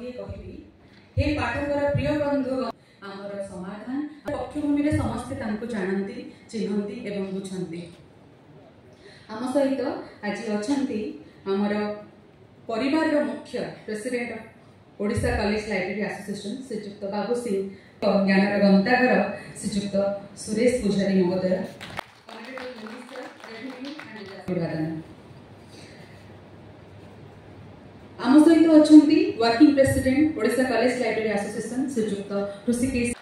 गोटे कहबी हे पाठकर प्रिय बंधु आमर समाधान पक्षभूमि समस्ते जानती चिन्हती एवं बुझती। आम सहित आज अच्छा आमर परिवार मुख्य president Odisha college library association Shrijukta Babu Singh ज्ञानर गंताघर श्रीजुक्त सुरेश पुजारी महोदय आम सहित अच्छा working president Odisha college library association Shrijukta Rishikesh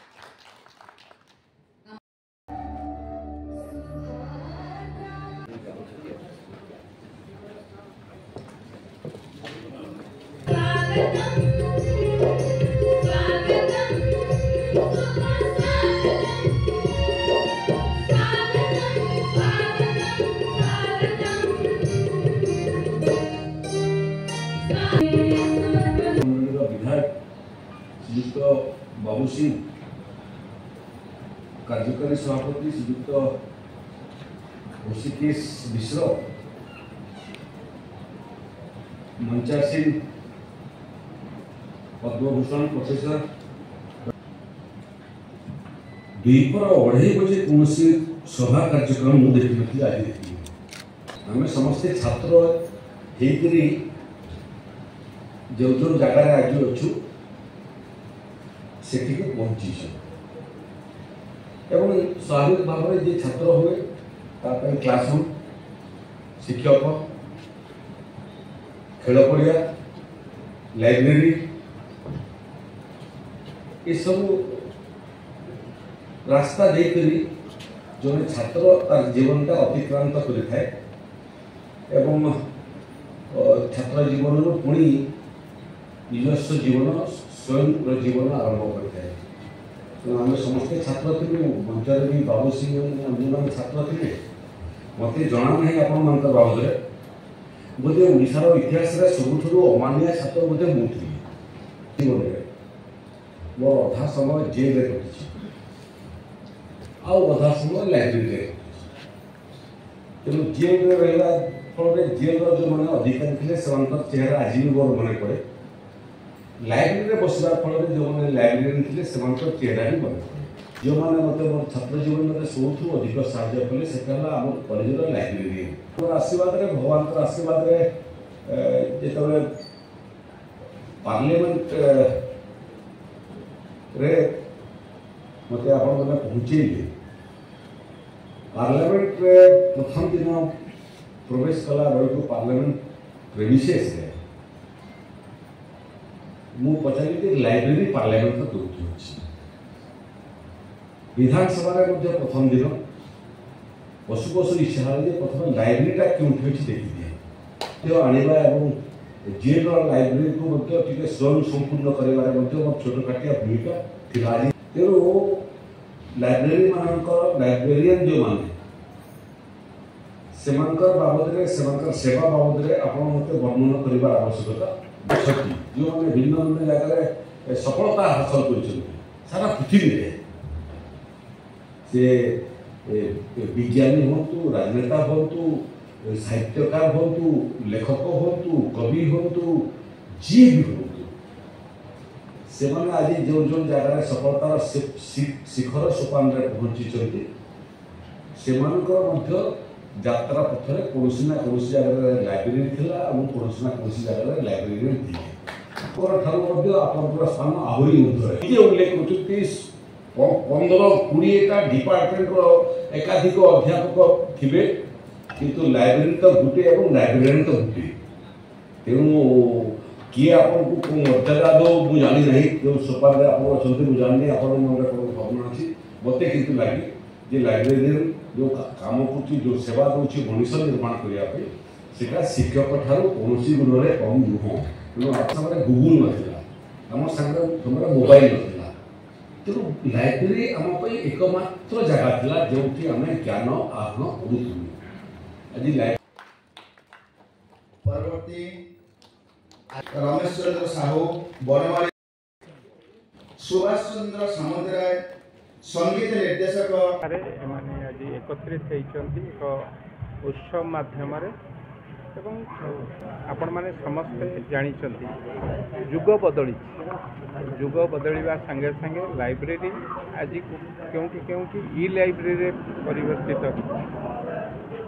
Shriyukta Babu Singh कार्यकारी सभापति श्रीयुक्त ऋषिकेश मिश्र मंचा सिंह पद्मभूषण प्रोफेसर दुईपर 2:30 बजे कौन सभा कार्यक्रम मुझे देखी आज देखी आम समस्ते छात्र होकरी जो जो जगार आज अच्छु से पहुँची एवं स्वाभाविक भाव में जी छात्र हुए ताप क्लासरूम शिक्षक खेल पड़िया लाइब्रेरी ये सब रास्ता देकर जो छात्र तार जीवन का अतिक्रांत करें छात्र जीवन पुणी निजस्व जीवन स्वयं जीवन आरंभ करते तो आम समस्ते छात्र थी मंचर भी बाबू सिंह अंजुमान छात्र थे मत जना ना आपण बाबद बोधे ओडार इतिहास सबुठ अमानिया छात्र बोधे मुझे जीवन में मोर अधा समय जेल कटी आधा समय लाइब्रेरी तेणु जेल में रहा फल जेल जो मैंने अधिकारी थे चेहरा आज भी मोर मन पड़े लाइब्रेरी बसवा फल जो मैंने लाइब्रेरी थे चेहरा ही मन पड़े जो मैंने मत मोर छात्र जीवन में सब अधिक साहय कले से आम कॉलेज लाइब्रेरी आशीर्वाद भगवान आशीर्वाद जो पार्लियामेंट रे मत आप पहुँचे पार्लियामेंट रे प्रथम दिन प्रवेश कला बेलू पार्लियामेंट प्रेमिसेस मु पचारि लाइब्रेरी पार्लियामेंट कौटी अच्छी विधानसभा प्रथम दिन पशु पशु इच्छा है प्रथम लाइब्रेरीटा क्योंकि अच्छी देखिए आने जेल लाइब्रेरी को स्वयं संपूर्ण कर छोटकाटिया भूमिका थी तेणु लाइब्रेरी मानकर लाइब्रेरियन जो माने बाबद सेवा बाबद आप मत वर्णन कर आवश्यकता जो मैंने भिन्न भिन्न जगह सफलता हासिल कर सारा पृथ्वी में से विज्ञानी हूँ राजनेता हूँ साहित्यकार हूँ लेखक हूँ कवि हूँ जी भी हूँ से आज जो जो जगह सफलतार शिखर सोपान पहुँची से यात्रा पथर कौन ना कौन जगह लाइब्रेरी थी कौन ना कौन जगह लाइब्रेरी थी आपंकर स्थान आहरी ऊर्धे उल्लेख कर 15-20टा डिपार्टमेंट एकाधिक अध्यापक थे किंतु लाइब्रेरी तो गोटे और लाइब्रेरियन तो गोटे तेणु किए आपको मर्यादा दो मुझे जानी ना जो सोपान आप जानी आप भावना अच्छी मत कि लगे जे लाइब्रेरियन जो काम कर जो सेवा दूसरी मनुष्य निर्माण करने से शिक्षक ठार कौन गुण में कम नुह तेणु आप गूगल नाला आम सामने मोबाइल नाला तेणु लाइब्रेरी आम एकमात्र जगह था जो आम ज्ञान आहरण करूँ आज परवर्ती रमेश चंद्र साहू बनवाड़ी सुभाष चंद्र सामंतराय संगीत निर्देशक माने आज एकत्रित होती एक उत्सव माध्यम ଏବଂ आपण माने समस्ते जानिछंती युग बदलिवा संगे संगे लाइब्रेरी आज क्योंकि ई लाइब्रेरी परिवर्तित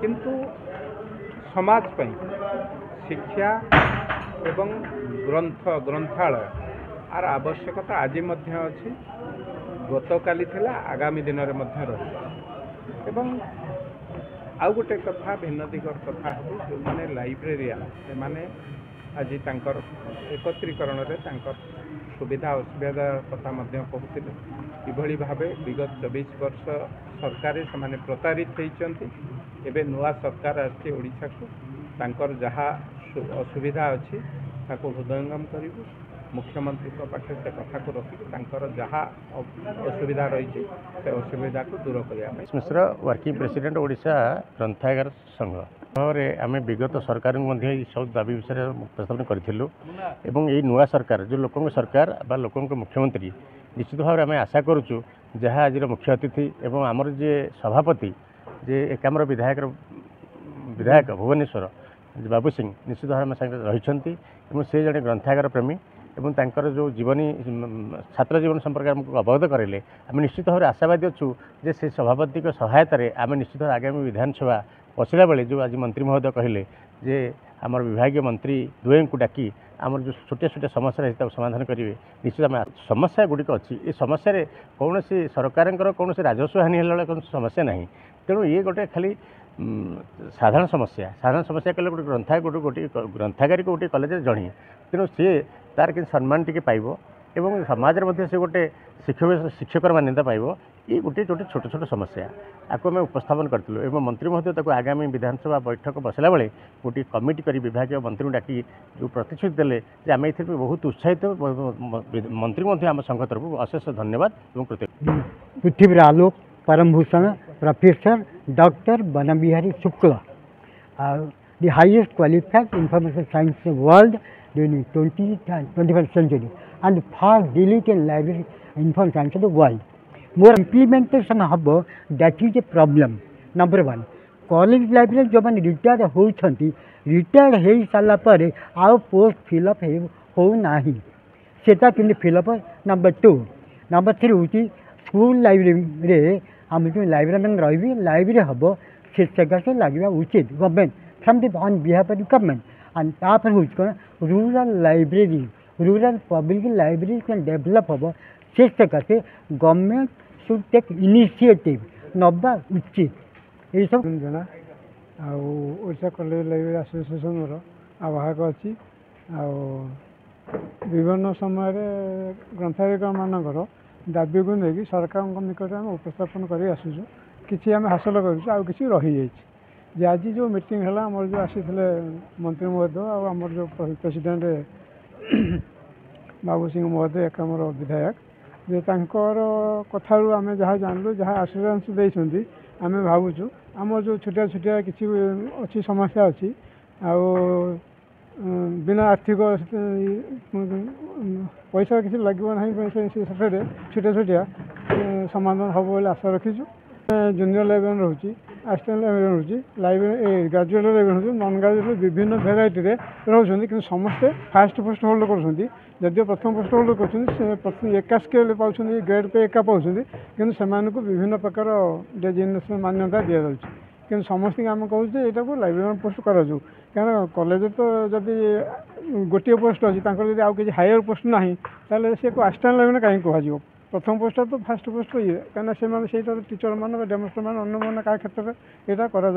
किंतु समाज पई शिक्षा एवं ग्रंथालय आर आवश्यकता आज मध्य अछि गतकाली थिला आगामी दिन रे मध्य रही एवं आउ गोटे कथा भिन्न दिगर कथा हो जो माने लाइब्रेरियन से माने आज तांकर एकत्रीकरण रे तांकर सुविधा असुविधा कथा मध्य कहते किभली भावे विगत 24 वर्ष सरकार से माने प्रतारित होइचंती एबे नुआ सरकार आछि ओडिशा को तांकर जहा असुविधा अछि ताको हृदयंगम करिबु मुख्यमंत्री पाखे से कथा को रखिक जहाँ असुविधा रही से असुविधा को दूर करने मिश्र वर्किंग प्रेसिडेंट ओडिशा ग्रंथागार संघ भाव आम विगत सरकार सब दाबी विषय उपस्थापन करूँ ये नुआ सरकार जो लोक सरकार बा लोक मुख्यमंत्री निश्चित भाव आम आशा करुचु जहाँ आज मुख्य अतिथि एवं आमर जे सभापति जे एकाम्र विधायक भुवनेश्वर बाबू सिंह निश्चित भाव आम साथ रही से जड़े ग्रंथागार प्रेमी एवं तांकर जो जीवनी छात्र जीवन संपर्क आमको अवगत करेले आम निश्चित भाव आशावादी अच्छु जे से सभापति सहायतार आम निश्चित भाव आगामी विधानसभा बसला बेले जो आज मंत्री महोदय कहले जे आमर विभाग मंत्री दुए को डाकी आमर जो छोटे छोटे समस्या रही समाधान करेंगे निश्चित आम समस्या गुड़िक अच्छी ये समस्या कौन सरकार कौन राजस्व हानि है कौन समस्या ना तेणु ये गोटे खाली साधारण समस्या कले गोटे ग्रंथागारी को गोटे कलेज जणी तेणु सी तार कि सम्मान टी पाइब एवं समाज में से गोटे शिक्षक मान्यता पाइब ये गोटे गोटे छोट छोट समस्या आपको आम उपस्थापन करूँ एवं मंत्री महोदय आगामी विधानसभा बैठक बसला बेले गोटे कमिटी कर विभाग मंत्री डाकी जो प्रतिश्रुति देले आम ए बहुत उत्साहित मंत्री आम संघ तरफ अशेष धन्यवाद और कृतज्ञ। पृथ्वी आलोक परम भूषण प्रोफेसर डॉक्टर बन Bihari Shukla the highest qualified information science in the world during 20th and 21st century and first diligent library information science of the world. More implementation of that is a problem. Number one, college library जो मैंने retired होती retired हो सारा पर आउ post fill up हो नहीं सेटा कि fill up. Number two number three हूँ स्कूल लाइब्रेरी आम जो लाइब्रेरियन रही लाइब्रेरी हम से सकाशे लगे उचित government from the on behalf of the government and तापर हूँ कौन rural public library can develop हम से सकाशे गवर्नमेंट शुड टेक इनिशिएटिव नवा उचित ये सब जना ओडिशा कॉलेज लाइब्रेरी एसोसिएशन आवाहक अच्छी विभिन्न समय ग्रंथागारिक मानकर दाबी को लेकिन सरकार निकट में उपस्थापन कर आसुचु किसी आम हासिल कर रही जाइए जे आज जो मीटिंग है आमर जो आसी मंत्री महोदय आमर जो प्रेसिडेंट बाबू सिंह महोदय एक आमर विधायक जे तांकर कथारू आम जहाँ जानलु जहाँ आश्योरेंस देइछंती आम भावुचु आमर जो छोटिया छोटिया किसी अच्छी समस्या अच्छी बिना आर्थिक पैसा किसी लगे ना छोटिया छोटिया समाधान हम बोले आशा रखीचु. जूनियर लाइब्रेरियन रोचे असिस्टेंट लाइब्रेरियन रोचे लाइब्रेरी ग्रेजुएट लाइब्रेरियन रोचे नॉन ग्रेजुएट विभिन्न भेराइटी रोचे कि समस्ते फास्ट पोस्ट होल्ड कर जदिव प्रथम पोस्ट होल्ड कर एका स्केल पाँच ग्रेड पे एका पाँच कि विभिन्न प्रकार डेजिग्नेशन मान्यता दि जाऊँगी कि समस्त आम कहूँ यहाँ को लाइब्रेरियन पोस्ट करूँ क्या कॉलेज तो जदि गोटे पोस्ट अच्छी जब आउ कि हायर पोस्ट ना ताले सी असिस्टेंट लाइब्रेरियन कहीं कह प्रथम पोस्ट तो फास्ट पोस्ट ये कहीं से टीचर मान डेमोन्स्ट्रेटर मान अन्य क्या क्षेत्र में यहाँ करा